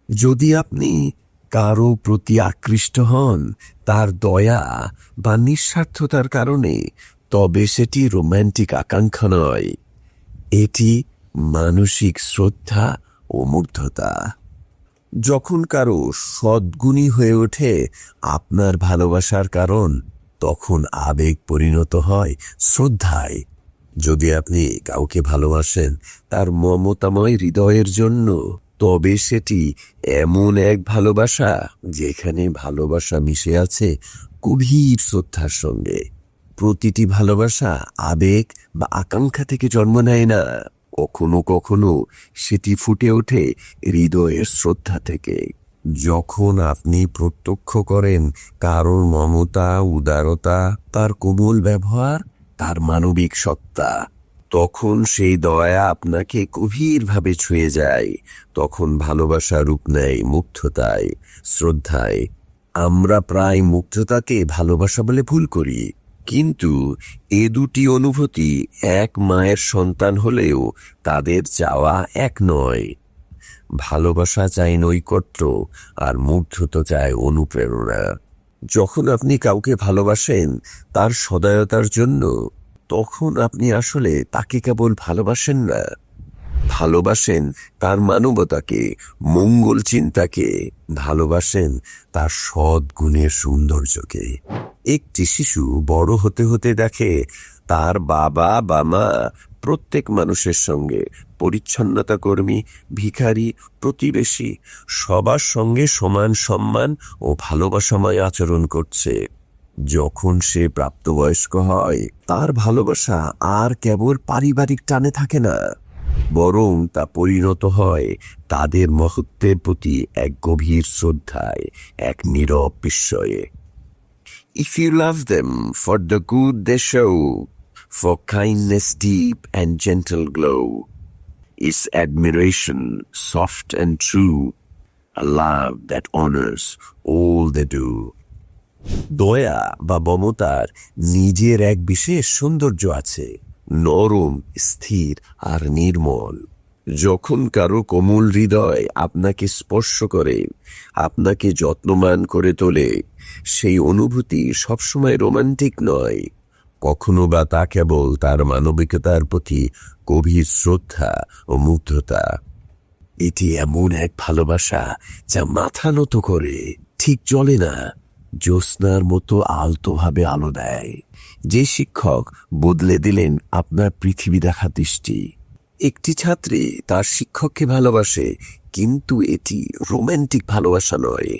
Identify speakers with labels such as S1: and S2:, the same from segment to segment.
S1: যদি আপনি কারো প্রতি আকৃষ্ট হন তার দয়া বা নিঃস্বার্থতার কারণে, তবে সেটি রোম্যান্টিক আকাঙ্ক্ষা নয়, এটি মানসিক শ্রদ্ধা ও মুগ্ধতা। যখন কারো সদ্গুণী হয়ে ওঠে আপনার ভালোবাসার কারণ, তখন আবেগ পরিণত হয় শ্রদ্ধায়। যদি আপনি কাউকে ভালোবাসেন তার মমতাময় হৃদয়ের জন্য, তবে সেটি এমন এক ভালোবাসা যেখানে ভালোবাসা মিশে আছে গভীর শ্রদ্ধার সঙ্গে। প্রতিটি ভালোবাসা আবেগ বা আকাঙ্ক্ষা থেকে জন্ম নেয় না, কখনো কখনো সেটি ফুটে ওঠে হৃদয়ের শ্রদ্ধা থেকে। যখন আপনি প্রত্যক্ষ করেন কারোর মমতা, উদারতা, তার কোমল ব্যবহার, তার মানবিক সত্তা, তখন সেই দয়া আপনাকে গভীরভাবে ছুঁয়ে যায়। তখন ভালোবাসা রূপ নেয় মুগ্ধতায়, শ্রদ্ধায়। আমরা প্রায় মুগ্ধতাকে ভালোবাসা বলে ভুল করি, কিন্তু এ দুটি অনুভূতি এক মায়ের সন্তান হলেও তাদের চাওয়া এক নয়। ভালোবাসা চায় নৈকট্য, আর মুগ্ধতা চায় অনুপ্রেরণা। যখন আপনি কাউকে ভালোবাসেন তার সদয়তার জন্য, তখন আপনি আসলে তাকে কেবল ভালোবাসেন না, ভালোবাসেন তার মানবতাকে, মঙ্গল চিন্তাকে, ভালোবাসেন তার সৎ গুণের সৌন্দর্যকে। একটি শিশু বড় হতে হতে দেখে তার বাবা বা মা প্রত্যেক মানুষের সঙ্গে, পরিচ্ছন্নতা কর্মী, ভিখারি, প্রতিবেশী, সবার সঙ্গে সমান সম্মান ও ভালোবাসাময় আচরণ করছে। যখন সে প্রাপ্তবয়স্ক হয়, তার ভালোবাসা আর কেবল পারিবারিক টানে থাকে না, বরং তা পরিণত হয় তাদের মহত্বের প্রতি এক গভীর শ্রদ্ধায়, এক নীরব বিস্ময়ে। If you love them for the good they show, for kindness deep and gentle glow, is admiration soft and true, a love that honors all they do. দয়া বা মমতার নিজের এক বিশেষ সৌন্দর্য আছে, নরম, স্থির আর নির্মল। যখন কারো কোমল হৃদয় আপনাকে স্পর্শ করে, আপনাকে যত্নবান করে তোলে, সেই অনুভূতি সবসময় রোমান্টিক নয়, কখনো বা তা কেবল তার মানবিকতার প্রতি গভীর শ্রদ্ধা ও মুগ্ধতা। এটি এমন এক ভালোবাসা যা মাথা নত করে, ঠিক জ্বলে না, জ্যোৎস্নার মতো আলতোভাবে আলো দেয়। যে শিক্ষক বদলে দিলেন আপনার পৃথিবী দেখা দৃষ্টি। একটি ছাত্রী তার শিক্ষককে ভালোবাসে, কিন্তু এটি রোম্যান্টিক ভালোবাসা নয়।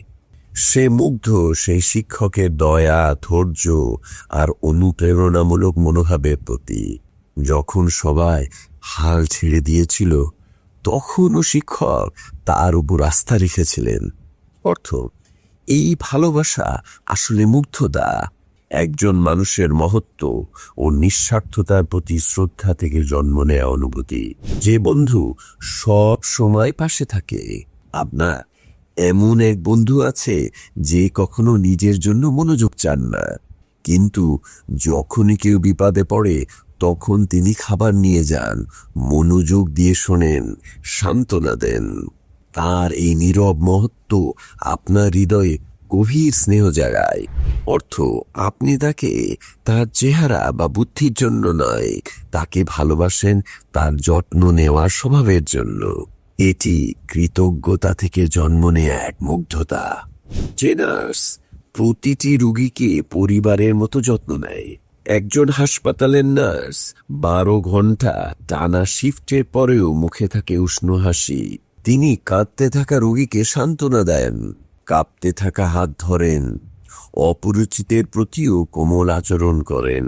S1: সে মুগ্ধ সেই শিক্ষকের দয়া, ধৈর্য আর অনুপ্রেরণামূলক মনোভাবের প্রতি। যখন সবাই হাল ছেড়ে দিয়েছিল, তখনও শিক্ষক তার উপর আস্থা রেখেছিলেন। অর্থ, এই ভালোবাসা আসলে মুগ্ধতা, একজন মানুষের মহত্ব ও নিঃস্বার্থতার প্রতি শ্রদ্ধা থেকে জন্ম নেয়া অনুভূতি। যে বন্ধু সব সময় পাশে থাকে। আপনার এমন এক বন্ধু আছে যে কখনো নিজের জন্য মনোযোগ চান না, কিন্তু যখনই কেউ বিপদে পড়ে তখন তিনি খাবার নিয়ে যান, মনোযোগ দিয়ে শোনেন, সান্ত্বনা দেন। তার এই নীরব মহত্ব আপনার হৃদয়ে গভীর স্নেহ জাগায়। অর্থ, আপনি তাকে তার চেহারা বা বুদ্ধির জন্য নয়, তাকে ভালোবাসেন তার যত্ন নেওয়ার স্বভাবের জন্য। এটি কৃতজ্ঞতা থেকে জন্ম নেয়া এক মুগ্ধতা। যে নার্স প্রতিটি রোগীকে পরিবারের মতো যত্ন নেয়, একজন হাসপাতালের নার্স 12 ঘন্টা টানা শিফটের পরেও মুখে থাকে উষ্ণ হাসি। তিনি কাঁদতে থাকা রোগীকে সান্ত্বনা দেন, কাঁপতে থাকা হাত ধরেন, অপরিচিতের প্রতিও কোমল আচরণ করেন।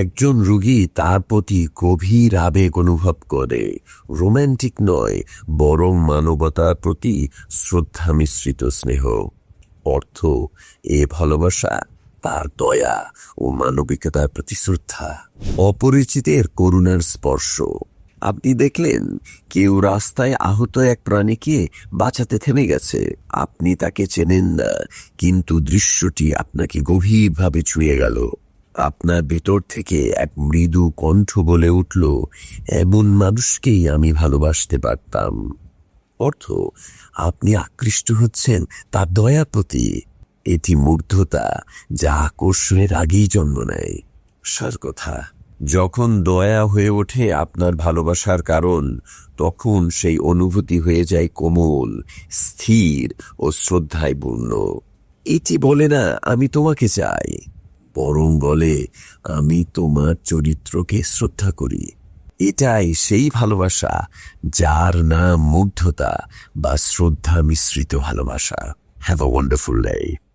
S1: একজন রোগী তার প্রতি গভীর আবেগ অনুভব করে, রোম্যান্টিক নয়, বরং মানবতার প্রতি শ্রদ্ধা মিশ্রিত স্নেহ। অর্থ, এ ভালোবাসা তার দয়া ও মানবিকতার প্রতি শ্রদ্ধা। অপরিচিতের করুণার স্পর্শ। আপনি দেখলেন কেউ রাস্তায় আহত এক প্রাণীকে বাঁচাতে থেমে গেছে। আপনি তাকে চেনেন না, কিন্তু দৃশ্যটি আপনাকে গভীরভাবে ছুঁয়ে গেল। আপনার ভেতর থেকে এক মৃদু কণ্ঠ বলে উঠল, এমন মানুষকেই আমি ভালোবাসতে পারতাম। অর্থ আপনি আকৃষ্ট হচ্ছেন তার দয়ার প্রতি। এটি মূর্ধতা, যা আকর্ষণের আগেই জন্ম নেয়। সার কথা, যখন দয়া হয়ে ওঠে আপনার ভালোবাসার কারণ, তখন সেই অনুভূতি হয়ে যায় কোমল, স্থির ও শ্রদ্ধায় পূর্ণ। এটি বলে না আমি তোমাকে চাই, বরং বলে আমি তোমার চরিত্রকে শ্রদ্ধা করি। এটাই সেই ভালোবাসা যার নাম মুগ্ধতা বা শ্রদ্ধা মিশ্রিত ভালোবাসা। Have a wonderful day.